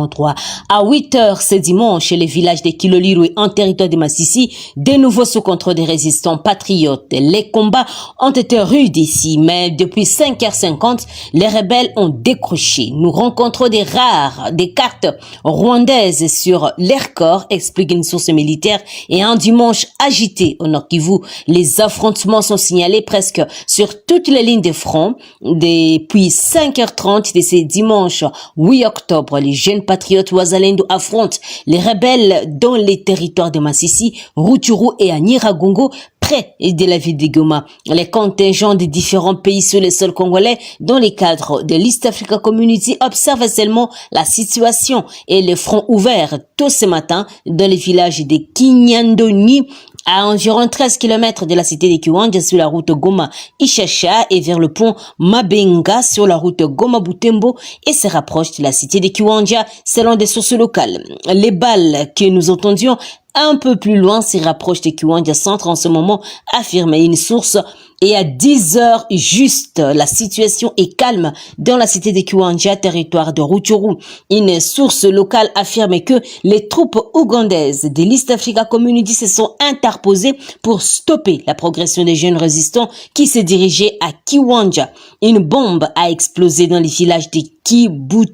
3. À 8h ce dimanche, les villages de Kilolirou en territoire de Massissi, de nouveau sous contrôle des résistants patriotes. Les combats ont été rudes ici, mais depuis 5h50, les rebelles ont décroché. Nous rencontrons des cartes rwandaises sur leur corps, explique une source militaire, et un dimanche agité au Nord Kivu. Les affrontements sont signalés presque sur toutes les lignes de front. Depuis 5h30 de ce dimanche 8 octobre, les jeunes patriotes Ouazalendo affrontent les rebelles dans les territoires de Massissi, Rutshuru et à Nyiragongo, près de la ville de Goma. Les contingents de différents pays sur le sol congolais, dans le cadre de l'East Africa Community, observent seulement la situation et le front ouvert tôt ce matin dans le village de Kinyandoni, à environ 13 km de la cité de Kiwanja sur la route Goma-Ishasha et vers le pont Mabenga sur la route Goma-Butembo et se rapproche de la cité de Kiwanja selon des sources locales. Les balles que nous entendions un peu plus loin se rapprochent de Kiwanja Centre en ce moment, affirme une source. Et à 10h juste, la situation est calme dans la cité de Kiwanja, territoire de Rutshuru. Une source locale affirme que les troupes ougandaises de l'East Africa Community se sont interposées pour stopper la progression des jeunes résistants qui se dirigeaient à Kiwanja. Une bombe a explosé dans le village de Kibututu,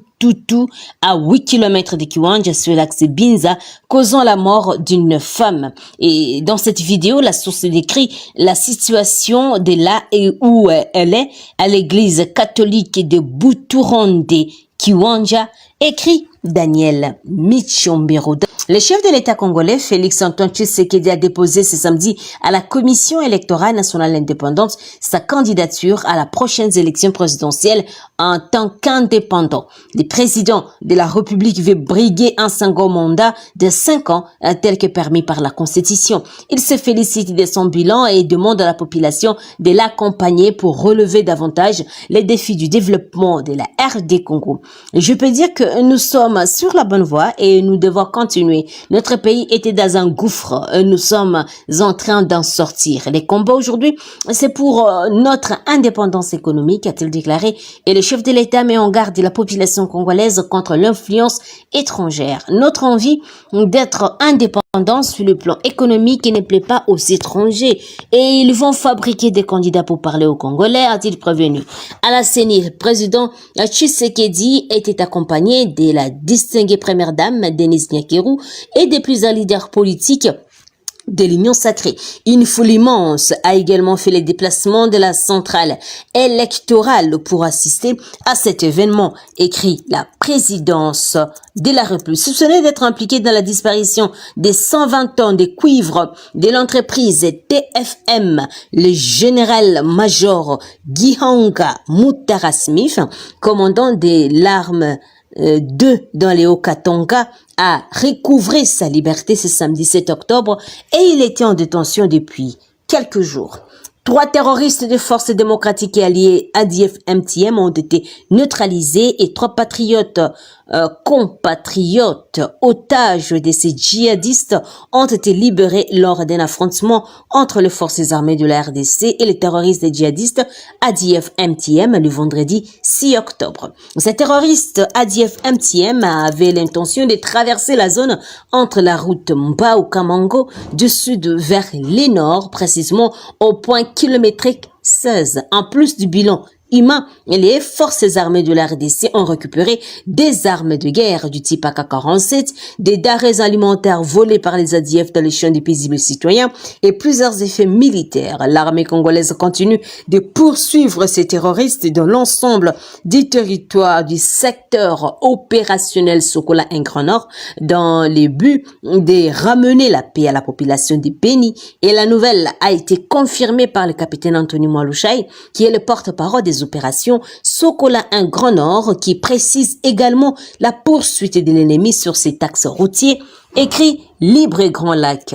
à 8 km de Kiwanja sur l'axe Binza, causant la mort d'une femme. Et dans cette vidéo, la source décrit la situation de là et où elle est, à l'église catholique de Buturande, Kiwanja, écrit Daniel Michombero. Le chef de l'État congolais, Félix Antoine Tshisekedi, a déposé ce samedi à la Commission électorale nationale indépendante sa candidature à la prochaine élection présidentielle en tant qu'indépendant. Le président de la République veut briguer un second mandat de 5 ans, tel que permis par la Constitution. Il se félicite de son bilan et demande à la population de l'accompagner pour relever davantage les défis du développement de la RD Congo. Je peux dire que nous sommes sur la bonne voie et nous devons continuer. Notre pays était dans un gouffre. Nous sommes en train d'en sortir. Les combats aujourd'hui, c'est pour notre indépendance économique, a-t-il déclaré. Et le chef de l'État met en garde la population congolaise contre l'influence étrangère. Notre envie d'être indépendant sur le plan économique ne plaît pas aux étrangers. Et ils vont fabriquer des candidats pour parler aux Congolais, a-t-il prévenu. À la CENI, le président Tshisekedi était accompagné de la distinguée première dame Denise Nyakeru et des plusieurs leaders politiques de l'Union sacrée. Une foule immense a également fait les déplacements de la centrale électorale pour assister à cet événement, écrit la présidence de la République. Soupçonné d'être impliqué dans la disparition des 120 tonnes de cuivre de l'entreprise TFM, le général-major Gihanga Mutara Smith, commandant de l'arme 2 dans les Haut-Katanga, a recouvré sa liberté ce samedi 7 octobre et il était en détention depuis quelques jours. 3 terroristes de forces démocratiques et alliés ADF-MTM ont été neutralisés et 3 patriotes compatriotes otages de ces djihadistes ont été libérés lors d'un affrontement entre les forces armées de la RDC et les terroristes djihadistes ADF-MTM le vendredi 6 octobre. Ces terroristes ADF-MTM avaient l'intention de traverser la zone entre la route Mbao-Kamango du sud vers le nord, précisément au point kilométrique 16. En plus du bilan humain, les forces armées de la RDC ont récupéré des armes de guerre du type AK-47, des denrées alimentaires volées par les ADF dans les champs des paisibles citoyens et plusieurs effets militaires. L'armée congolaise continue de poursuivre ces terroristes dans l'ensemble du territoire du secteur opérationnel Sokola et Grand Nord dans le but de ramener la paix à la population de Beni. Et la nouvelle a été confirmée par le capitaine Anthony Mwalushai, qui est le porte-parole des opérations Sokola 1 Grand Nord, qui précise également la poursuite de l'ennemi sur cet axe routier, écrit Libre et Grand Lac.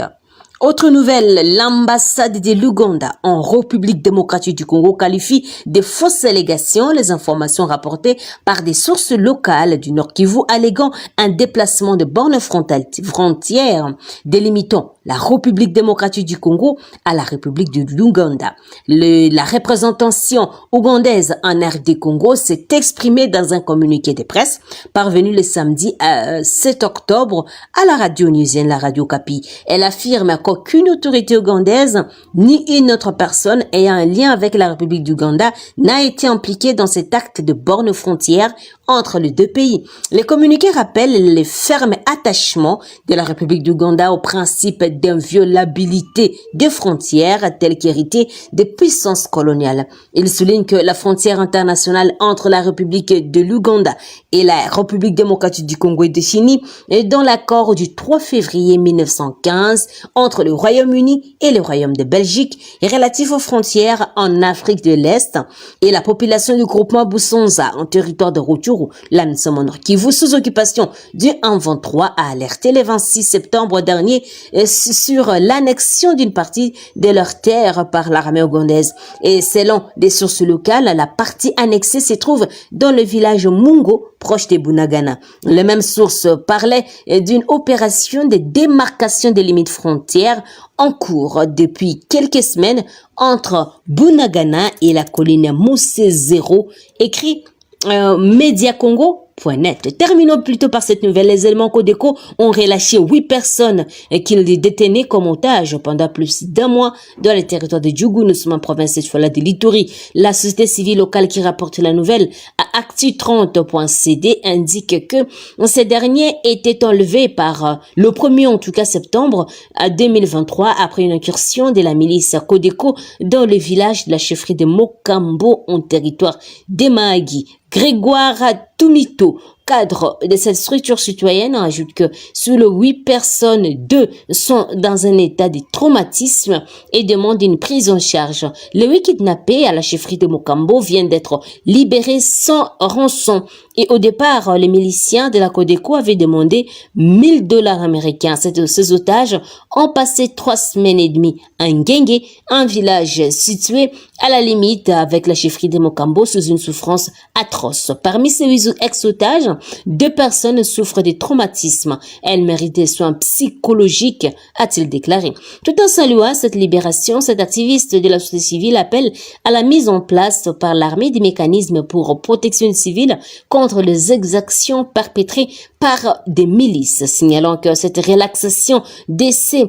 Autre nouvelle, l'ambassade de l'Ouganda en République démocratique du Congo qualifie de fausses allégations les informations rapportées par des sources locales du Nord Kivu alléguant un déplacement de bornes frontières délimitant la République démocratique du Congo à la République de l'Ouganda. La représentation ougandaise en RD Congo s'est exprimée dans un communiqué de presse parvenu le samedi 7 octobre à la radio onusienne, la Radio Kapi. Elle affirme qu'aucune autorité ougandaise ni une autre personne ayant un lien avec la République d'Ouganda n'a été impliquée dans cet acte de borne frontière entre les deux pays. Les communiqués rappellent les fermes attachements de la République d'Ouganda au principe d'inviolabilité des frontières telles qu'héritées des puissances coloniales. Il souligne que la frontière internationale entre la République de l'Ouganda et la République démocratique du Congo est définie dans l'accord du 3 février 1915 entre le Royaume-Uni et le Royaume de Belgique relatif aux frontières en Afrique de l'Est et la population du groupement Boussonza en territoire de Rutshuru, là nous sommes en Nord Kivu, sous occupation du 1-23 a alerté le 26 septembre dernier sur l'annexion d'une partie de leurs terres par l'armée ougandaise. Et selon des sources locales, la partie annexée se trouve dans le village Mungo, proche de Bunagana. Les mêmes sources parlaient d'une opération de démarcation des limites frontières en cours depuis quelques semaines entre Bunagana et la colline Moussé 0, écrit Mediacongo.net. Terminons plutôt par cette nouvelle. Les éléments Codeco ont relâché 8 personnes qu'ils détenaient comme otages pendant plus d'un mois dans le territoire de Djougou, nous sommes en province cette fois-là de l'Ituri. La société civile locale qui rapporte la nouvelle à Actu30.cd indique que ces derniers étaient enlevés par le 1er en tout cas septembre 2023 après une incursion de la milice Codeco dans le village de la chefferie de Mokambo en territoire d'Emagi. Grégoire Tumito, cadre de cette structure citoyenne, ajoute que sur les 8 personnes, 2 sont dans un état de traumatisme et demandent une prise en charge. Les 8 kidnappés à la chefferie de Mokambo viennent d'être libérés sans rançon. Et au départ, les miliciens de la Codeco avaient demandé $1000 américains. Ces otages ont passé 3 semaines et demie à Ngenge, un village situé à la limite avec la chefferie de Mokambo sous une souffrance atroce. Parmi ces 8 ex-otages, 2 personnes souffrent de traumatismes. Elles méritent des soins psychologiques, a-t-il déclaré. Tout en saluant cette libération, cet activiste de la société civile appelle à la mise en place par l'armée des mécanismes pour protection civile contre les exactions perpétrées par des milices, signalant que cette relaxation de ces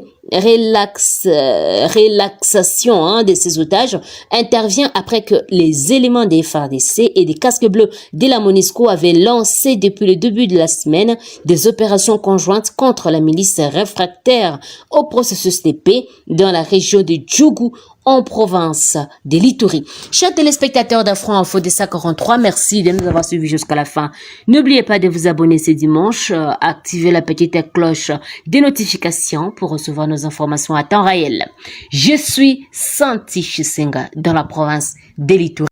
de ces otages intervient après que les éléments des FARDC et des casques bleus de la MONUSCO avaient lancé depuis le début de la semaine des opérations conjointes contre la milice réfractaire au processus de paix dans la région de Djougou en province de l'Ituri. Chers téléspectateurs d'Afro Info de 43, merci de nous avoir suivis jusqu'à la fin. N'oubliez pas de vous abonner ce dimanche, activer la petite cloche des notifications pour recevoir nos informations à temps réel. Je suis Santi Chisenga dans la province de l'Ituri.